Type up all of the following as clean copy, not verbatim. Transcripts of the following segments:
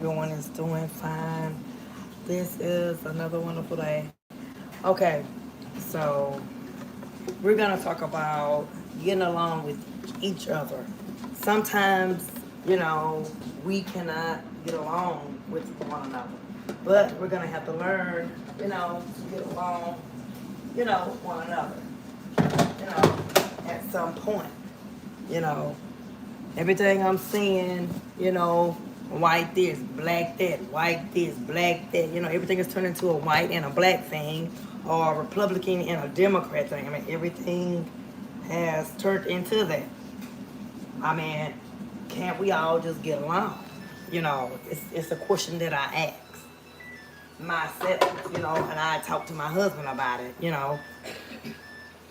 Everyone is doing fine. This is another wonderful day. Okay, so we're gonna talk about getting along with each other. Sometimes, you know, we cannot get along with one another, but we're gonna have to learn, to get along, with one another, at some point, you know. Everything I'm seeing, white this, black that, white this, black that, everything is turned into a white and a black thing, or a Republican and a Democrat thing. I mean, everything has turned into that. I mean, can't we all just get along? It's a question that I ask myself, and I talk to my husband about it, to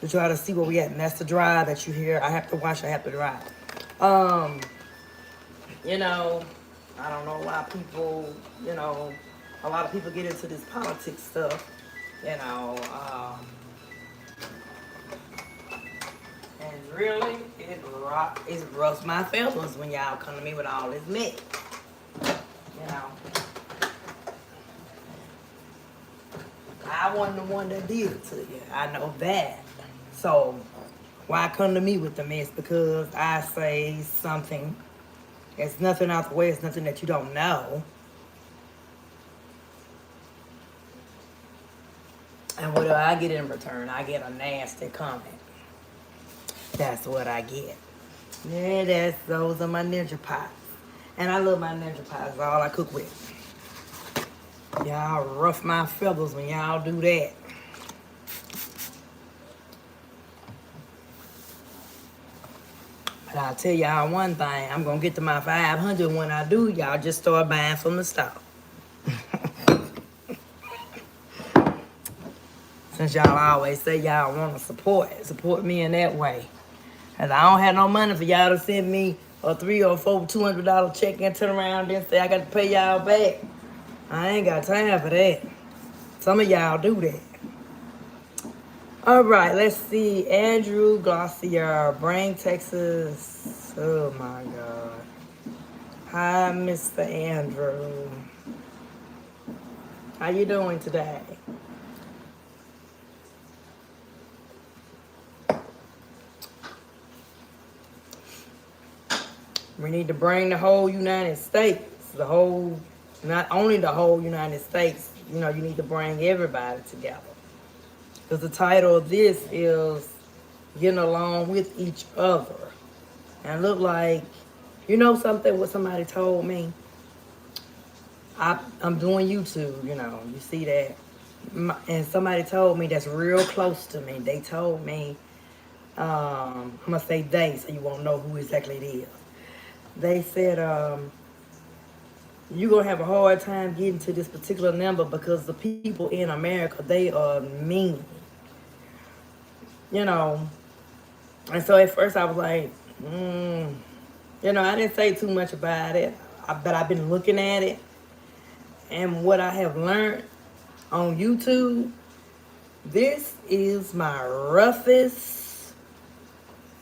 try to see where we at. And that's the drive that you hear. I have to watch, I have to drive. Um, you know, I don't know why people, a lot of people get into this politics stuff, you know, um, and really, it rubs my feathers when y'all come to me with all this mess, you know. I wasn't the one that did it to you. I know that. So, why come to me with the mess? Because I say something. It's nothing out the way. It's nothing that you don't know. And what do I get in return? I get a nasty comment. That's what I get. Yeah, those are my ninja pots. And I love my ninja pots. That's all I cook with. Y'all rough my feathers when y'all do that. But I'll tell y'all one thing. I'm going to get to my 500 when I do. Y'all just start buying from the store. Since y'all always say y'all want to support me in that way. Cause I don't have no money for y'all to send me a $300 or $200 check and turn around and say I got to pay y'all back. I ain't got time for that. Some of y'all do that. All right, let's see. Andrew Glossier, Brain, Texas. Oh my God. Hi, Mr. Andrew. How you doing today? We need to bring the whole United States, not only the whole United States, you need to bring everybody together. Because the title of this is Getting Along with Each Other. And look like, something what somebody told me. I'm doing YouTube, you see that. And somebody told me that's real close to me. They told me, I'm going to say they so you won't know who exactly it is. They said, you're going to have a hard time getting to this particular number because the people in America, they are mean. And so at first I was like, I didn't say too much about it, but I've been looking at it. And what I have learned on YouTube, this is my roughest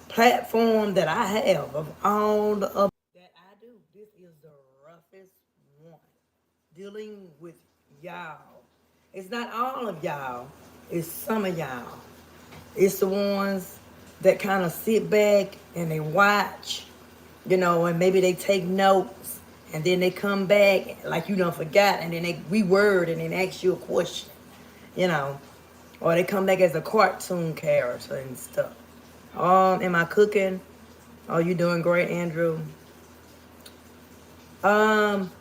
platform that I have of all the other that I do. This is the roughest one. Dealing with y'all. It's not all of y'all. It's some of y'all. It's the ones that kind of sit back and they watch, and maybe they take notes and then they come back like you done forgot and then they reword and then ask you a question, or they come back as a cartoon character and stuff. Am I cooking? Oh, you doing great, Andrew? Don't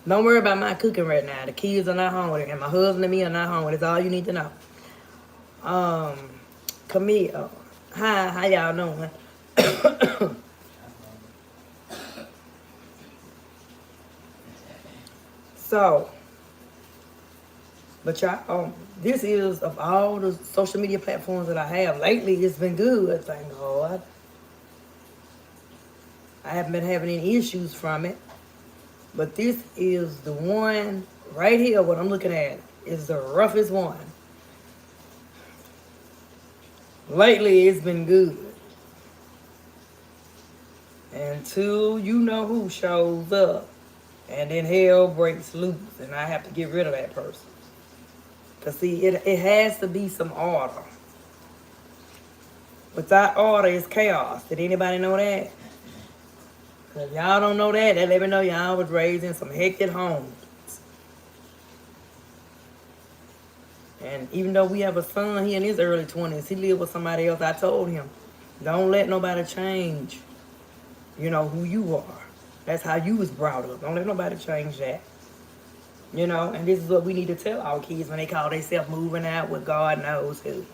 worry about my cooking right now. The kids are not hungry, and my husband and me are not hungry. That's all you need to know. Camille, hi, how y'all doing? So, but y'all, this is of all the social media platforms that I have lately. It's been good, thank God. I haven't been having any issues from it. But this is the one right here, what I'm looking at, is the roughest one. Lately, it's been good. until you know who shows up. And then hell breaks loose, and I have to get rid of that person. Because, see, it has to be some order. Without order, it's chaos. Did anybody know that? If y'all don't know that, let me know y'all was raised in some hectic homes. And even though we have a son, he in his early 20s, he lived with somebody else. I told him, don't let nobody change, who you are. That's how you was brought up. Don't let nobody change that. And this is what we need to tell our kids when they call themselves moving out with God knows who.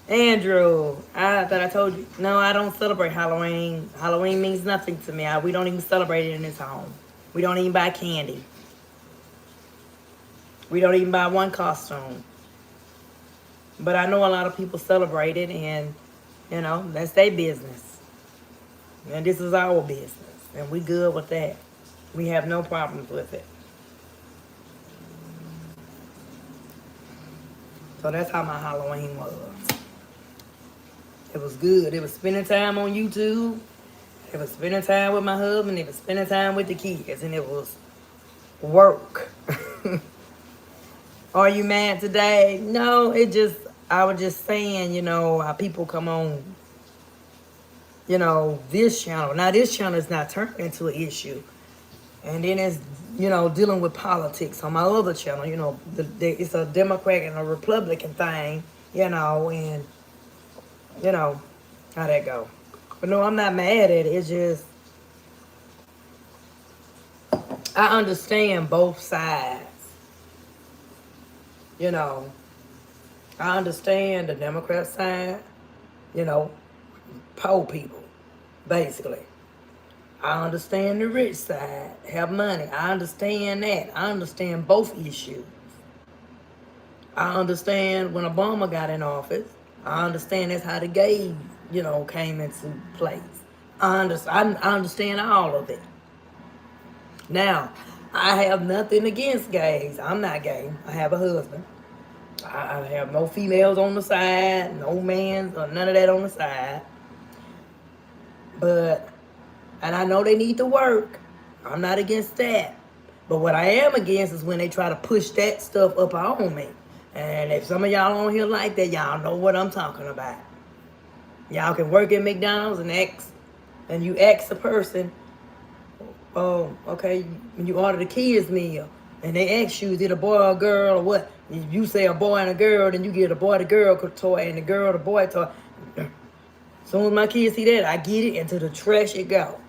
Andrew, I thought I told you. No, I don't celebrate Halloween. Halloween means nothing to me. We don't even celebrate it in this home. We don't even buy candy. We don't even buy one costume. But I know a lot of people celebrate it, and, that's their business. And this is our business. And we good with that. We have no problems with it. So that's how my Halloween was. It was good. It was spending time on YouTube. It was spending time with my husband. It was spending time with the kids. And it was work. Are you mad today? No, I was just saying, how people come on, this channel. Now, this channel is not turned into an issue. And then it's, dealing with politics on my other channel. It's a Democrat and a Republican thing, and, how that go. But no, I'm not mad at it. It's just, I understand both sides. I understand the Democrat side, poor people, basically. I understand the rich side, have money. I understand that. I understand both issues. I understand when Obama got in office. I understand that's how the gays, came into place. I understand all of it. Now, I have nothing against gays. I'm not gay. I have a husband. I have no females on the side, no mans, or none of that on the side. And I know they need to work. I'm not against that. But what I am against is when they try to push that stuff up on me. And if some of y'all on here like that, y'all know what I'm talking about. Y'all can work at McDonald's and you ask the person, oh, okay, when you order the kids' meal, and they ask you, is it a boy or a girl or what? If you say a boy and a girl, then you get a boy the girl toy and the girl the boy toy. As soon as my kids see that, I get it, and to the trash it go.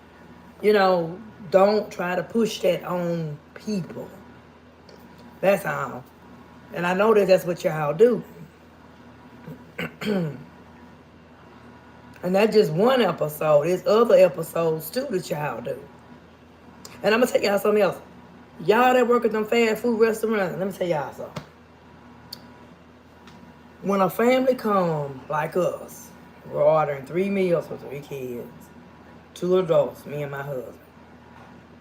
Don't try to push that on people. That's all. And I know that's what y'all do. And that's just one episode. There's other episodes too that y'all do. And I'm going to tell y'all something else. Y'all that work at them fast food restaurants, let me tell y'all something. When a family come like us, we're ordering 3 meals for 3 kids, 2 adults, me and my husband.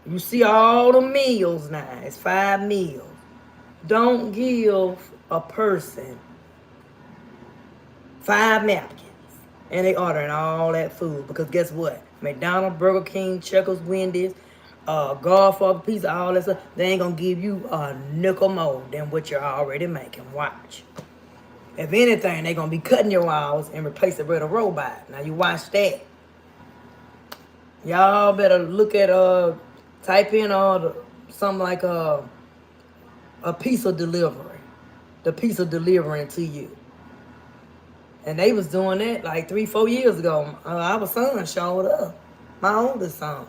You see all the meals now. It's 5 meals. Don't give a person 5 napkins and they ordering all that food, because guess what? McDonald's, Burger King, Checkers, Wendy's, Godfather Pizza, all that stuff, they ain't gonna give you a nickel more than what you're already making. Watch. If anything, they gonna be cutting your hours and replace it with a robot. Now you watch that. Y'all better look at type in something like a pizza delivery. The pizza delivering to you. And they was doing that like 3-4 years ago. Our son showed up. My oldest son.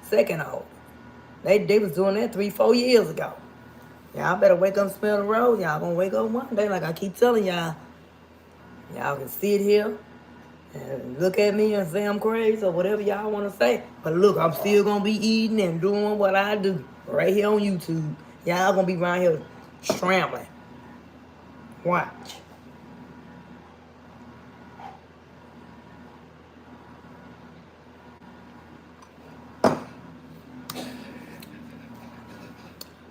Second oldest. They was doing that 3-4 years ago. Y'all better wake up and smell the rose. Y'all gonna wake up one day, like I keep telling y'all. Y'all can sit here and look at me and say I'm crazy or whatever y'all want to say. But look, I'm still gonna be eating and doing what I do right here on YouTube. Y'all gonna be around here scrambling. Watch.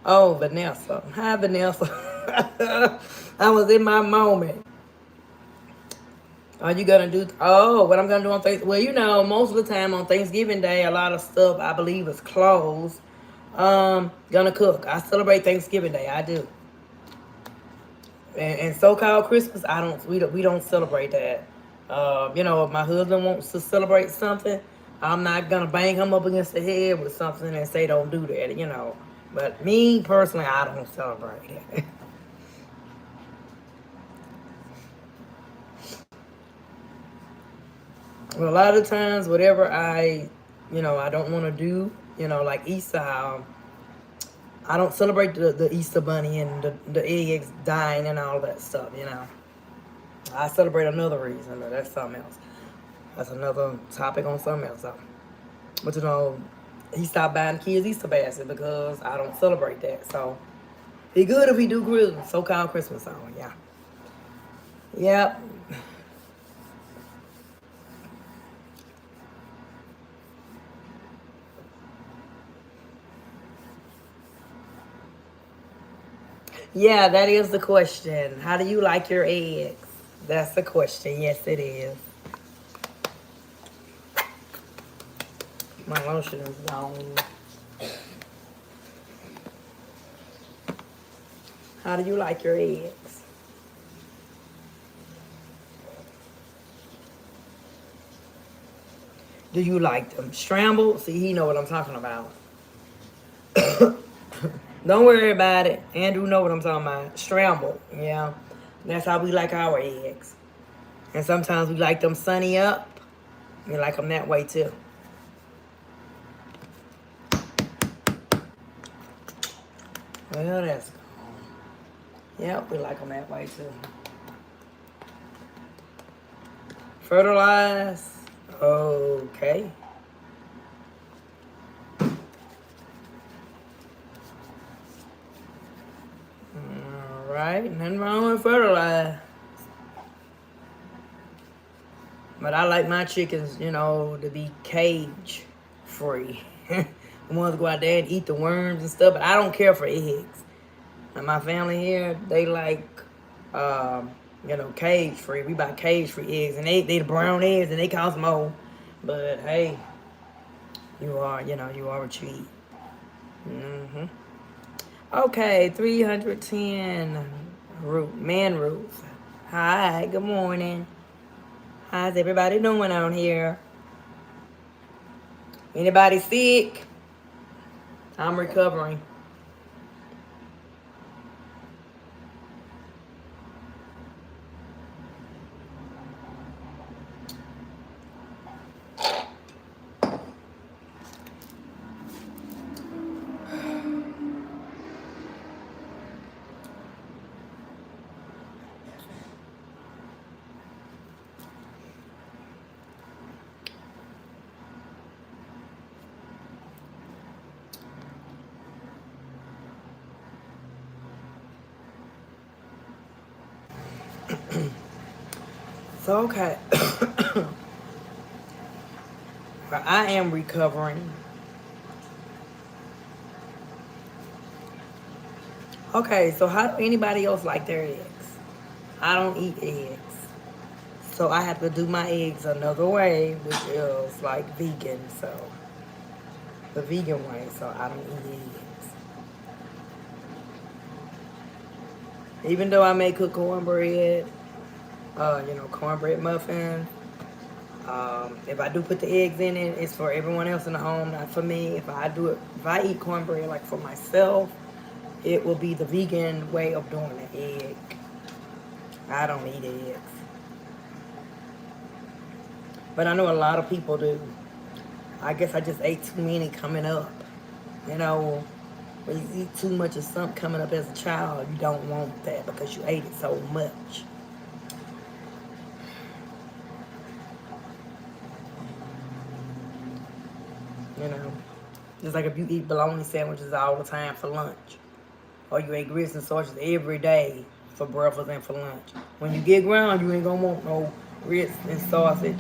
Oh, Vanessa. Hi, Vanessa. I was in my moment. Are you gonna do? Oh, what I'm gonna do on Thanksgiving? Well, most of the time on Thanksgiving Day, a lot of stuff I believe is closed. Gonna cook. I celebrate Thanksgiving Day. I do. And so-called Christmas, I don't. We don't celebrate that. If my husband wants to celebrate something, I'm not gonna bang him up against the head with something and say don't do that. But me personally, I don't celebrate it. Well, a lot of times, whatever I don't want to do, like Easter, I don't celebrate the Easter bunny and the eggs dying and all that stuff. I celebrate another reason, but that's something else. That's another topic on something else. So. But he stopped buying the kids Easter basket because I don't celebrate that. So be good if we do Christmas, so-called Christmas song, yeah. Yep. Yeah, that is the question. How do you like your eggs? That's the question. Yes, it is. My lotion is gone. How do you like your eggs? Do you like them scrambled? See, he know what I'm talking about. Don't worry about it. Andrew know what I'm talking about. Scrambled, yeah. That's how we like our eggs. And sometimes we like them sunny up. We like them that way too. Well, that's gone. Yep, we like them that way too. Fertilize. Okay. All right. Nothing wrong with fertilize. But I like my chickens, to be cage free. The ones go out there and eat the worms and stuff, but I don't care for eggs. And my family here, they like, cage free. We buy cage free eggs, and they the brown eggs, and they cost more. But hey, you are what you eat. Okay, 310 man Ruth. Hi, good morning. How's everybody doing out here? Anybody sick? I'm recovering. So, okay. Well, I am recovering. Okay, so how do anybody else like their eggs? I don't eat eggs. So I have to do my eggs another way, which is like vegan. So the vegan way. So I don't eat eggs. Even though I may cook cornbread, cornbread muffin. If I do put the eggs in it, it's for everyone else in the home, not for me. If I eat cornbread like for myself, it will be the vegan way of doing the egg. I don't eat eggs. But I know a lot of people do. I guess I just ate too many coming up. When you eat too much of something coming up as a child, you don't want that because you ate it so much. You know, just like if you eat bologna sandwiches all the time for lunch, or you ate grits and sausage every day for breakfast and for lunch. When you get ground, you ain't gonna want no grits and sausage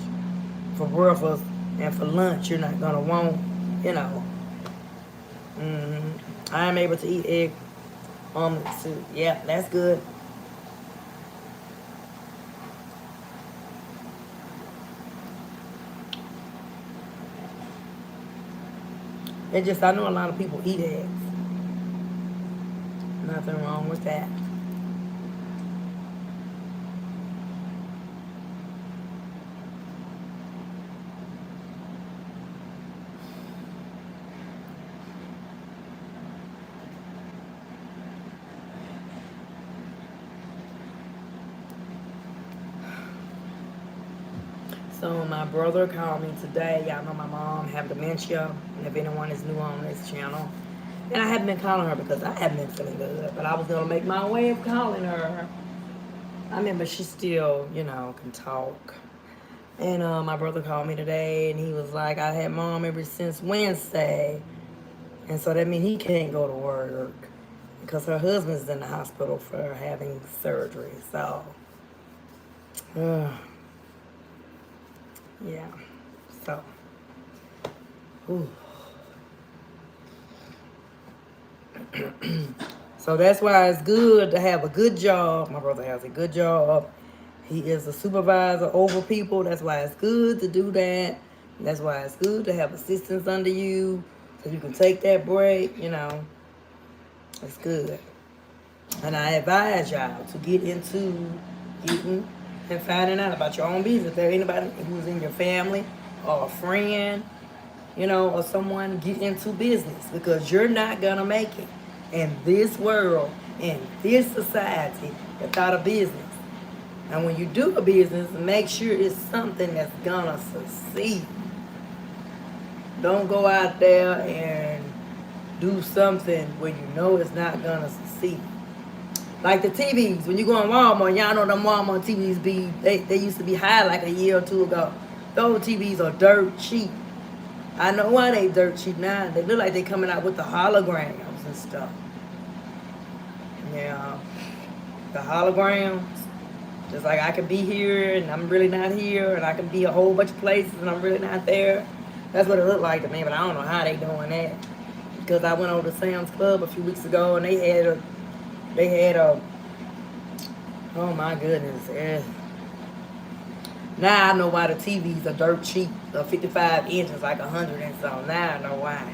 for breakfast and for lunch. You're not gonna want, you know. I am able to eat egg omelet soup. Yeah, that's good. It just, I know a lot of people eat eggs. Nothing wrong with that. So my brother called me today. Y'all know my mom have dementia. And if anyone is new on this channel. And I haven't been calling her because I haven't been feeling good. But I was going to make my way of calling her. I mean, but she still, can talk. And my brother called me today, and he was like, I had mom ever since Wednesday. And so that means he can't go to work because her husband's in the hospital for having surgery. So, yeah. So, ooh. So that's why it's good to have a good job. My brother has a good job. He is a supervisor over people. That's why it's good to do that. That's why it's good to have assistants under you so you can take that break, It's good. And I advise y'all to get into getting and finding out about your own business. If there's anybody who's in your family or a friend, or someone, get into business because you're not going to make it in this world, in this society, without a business. And when you do a business, make sure it's something that's going to succeed. Don't go out there and do something where you know it's not going to succeed. Like the TVs, when you go in Walmart, y'all know them Walmart TVs they used to be high like a year or two ago. Those TVs are dirt cheap. I know why they dirt cheap now. They look like they coming out with the holograms and stuff. Yeah, the holograms. Just like I could be here and I'm really not here, and I can be a whole bunch of places and I'm really not there. That's what it looked like to me, but I don't know how they doing that. Because I went over to Sam's Club a few weeks ago and they had a, oh my goodness. Now I know why the TVs are dirt cheap. 55 inches, like 100 and so. Now I know why.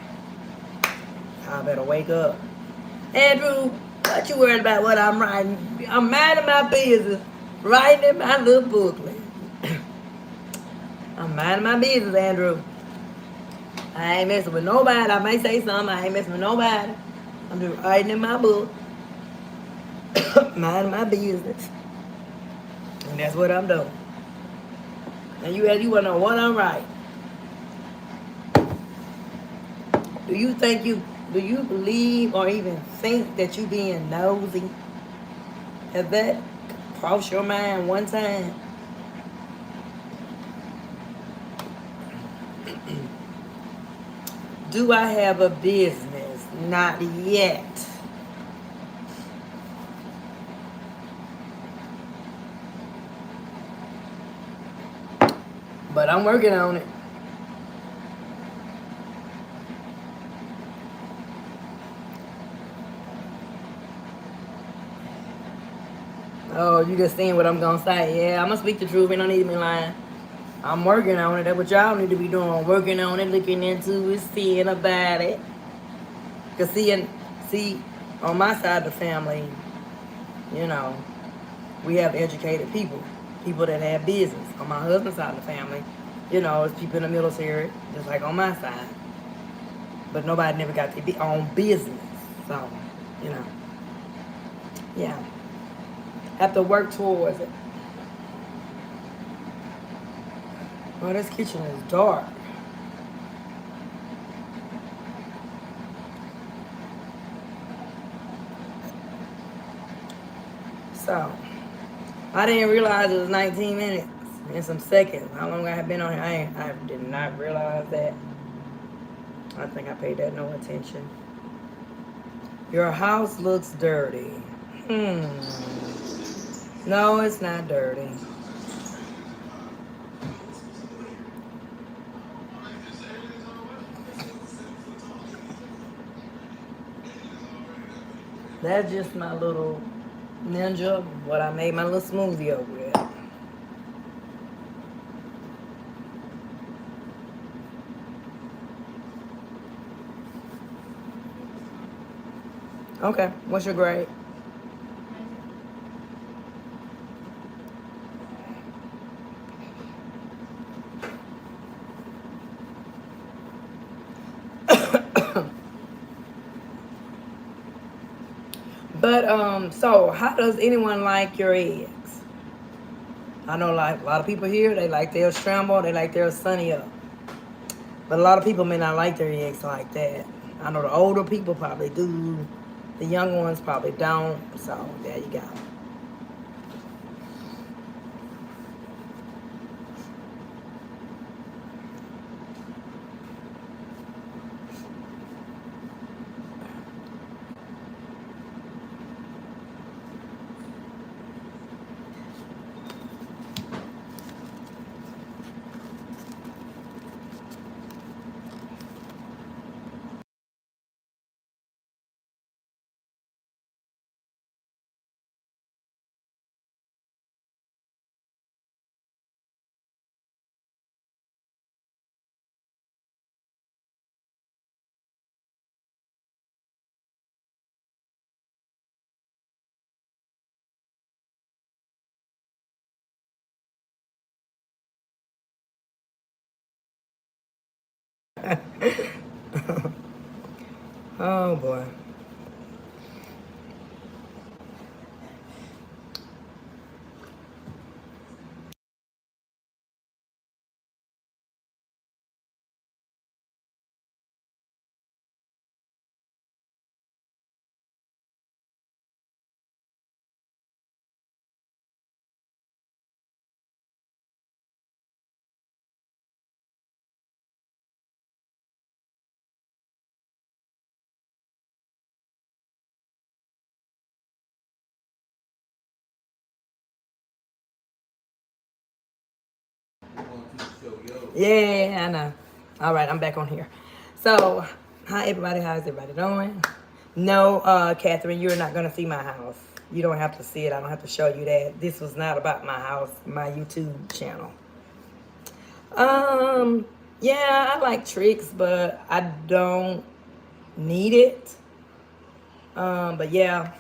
I better wake up. Andrew, what you worried about what I'm writing? I'm minding my business, writing in my little booklet. I'm minding my business, Andrew. I ain't messing with nobody. I may say something. I ain't messing with nobody. I'm just writing in my book. Minding my business. And that's what I'm doing. And you want to know what I'm writing. Do you believe or even think that you being nosy? Has that crossed your mind one time? Do I have a business? Not yet. But I'm working on it. Oh, you just saying what I'm going to say. Yeah, I'm going to speak the truth. You don't need me lying. I'm working on it. That's what y'all need to be doing. Working on it, looking into it, seeing about it. Because see, on my side of the family, we have educated people. People that have business. On my husband's side of the family, it's people in the military, just like on my side. But nobody never got to be on business. So, yeah. Have to work towards it. Oh, this kitchen is dark. So, I didn't realize it was 19 minutes and some seconds. How long I have been on here? I did not realize that. I think I paid that no attention. Your house looks dirty. No, it's not dirty. That's just my little ninja, what I made my little smoothie over with. Okay. What's your grade? But so how does anyone like your eggs? I know like a lot of people here, they like their scrambled, they like their sunny up. But a lot of people may not like their eggs like that. I know the older people probably do. The young ones probably don't. So there you go. Oh boy. Yeah, I know. All right, I'm back on here. So, hi everybody. How's everybody doing? No, Catherine, you're not gonna see my house. You don't have to see it. I don't have to show you that. This was not about my house, my YouTube channel. Um, yeah, I like tricks, but I don't need it. But yeah,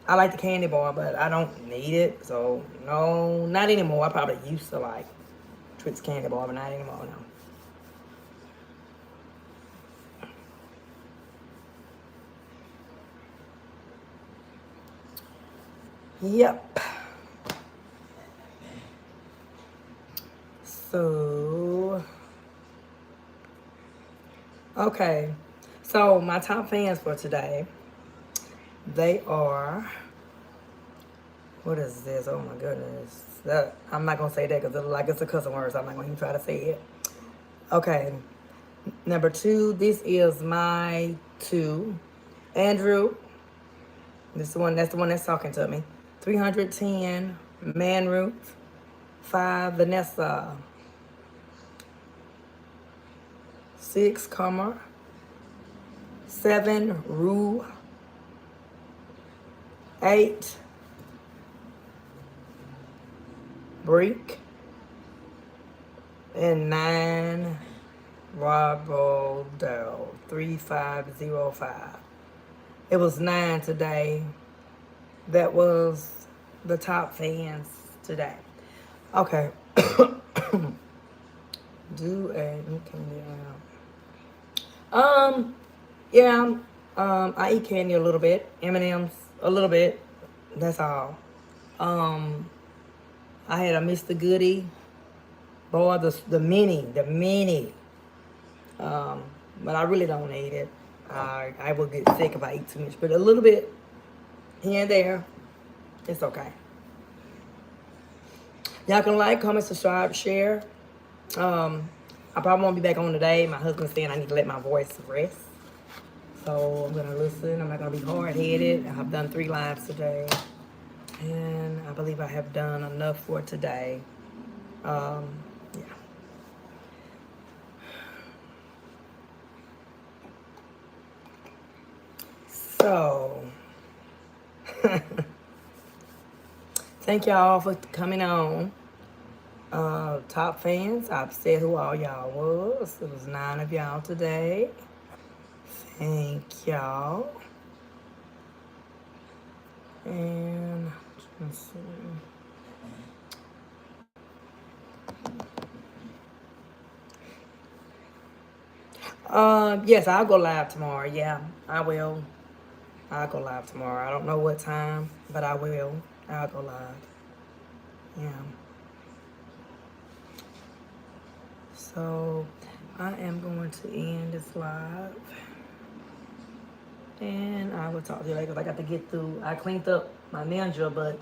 I like the candy bar, but I don't need it. So no, not anymore. I probably used to like tricks candy bar, but not anymore. No. Yep. So, okay. So, my top fans for today, they are, what is this? Oh my goodness. I'm not going to say that because like it's a cuss word, so I'm not going to even try to say it. Okay. Number two, this is my two. Andrew, that's the one that's talking to me. 310, Man Ruth. 5, Vanessa. 6, Comer. 7, Rue. 8, Break. And 9, Robodo. 3505. It was 9 today. That was the top fans today. Okay. Do a candy. Yeah. I eat candy a little bit. M&M's a little bit. That's all. Um, I had a Mr. Goody. Boy, the mini. Um, but I really don't eat it. I will get sick if I eat too much. But a little bit here and there, it's okay. Y'all can like, comment, subscribe, share. I probably won't be back on today. My husband's saying I need to let my voice rest. So I'm gonna listen. I'm not gonna be hard headed. I've done 3 lives today. And I believe I have done enough for today. Yeah. So thank y'all for coming on. Top fans, I've said who all y'all was. It was 9 of y'all today. Thank y'all. And let's see. Yes, I'll go live tomorrow. Yeah, I will. I'll go live tomorrow. I don't know what time, but I will. I'll go live. Yeah. So I am going to end this live. And I will talk to you later. 'Cause I got to get through. I cleaned up my ninja, but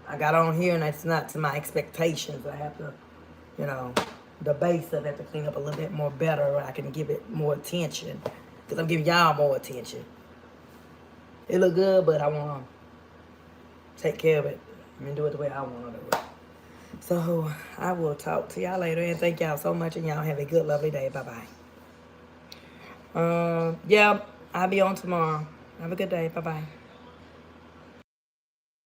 I got on here and it's not to my expectations. I have to, you know, the base of it to clean up a little bit more better. I can give it more attention. Because I'm giving y'all more attention. It look good, but I want to take care of it and do it the way I want to do it. So I will talk to y'all later. And thank y'all so much. And y'all have a good, lovely day. Bye-bye. Yeah, I'll be on tomorrow. Have a good day. Bye-bye.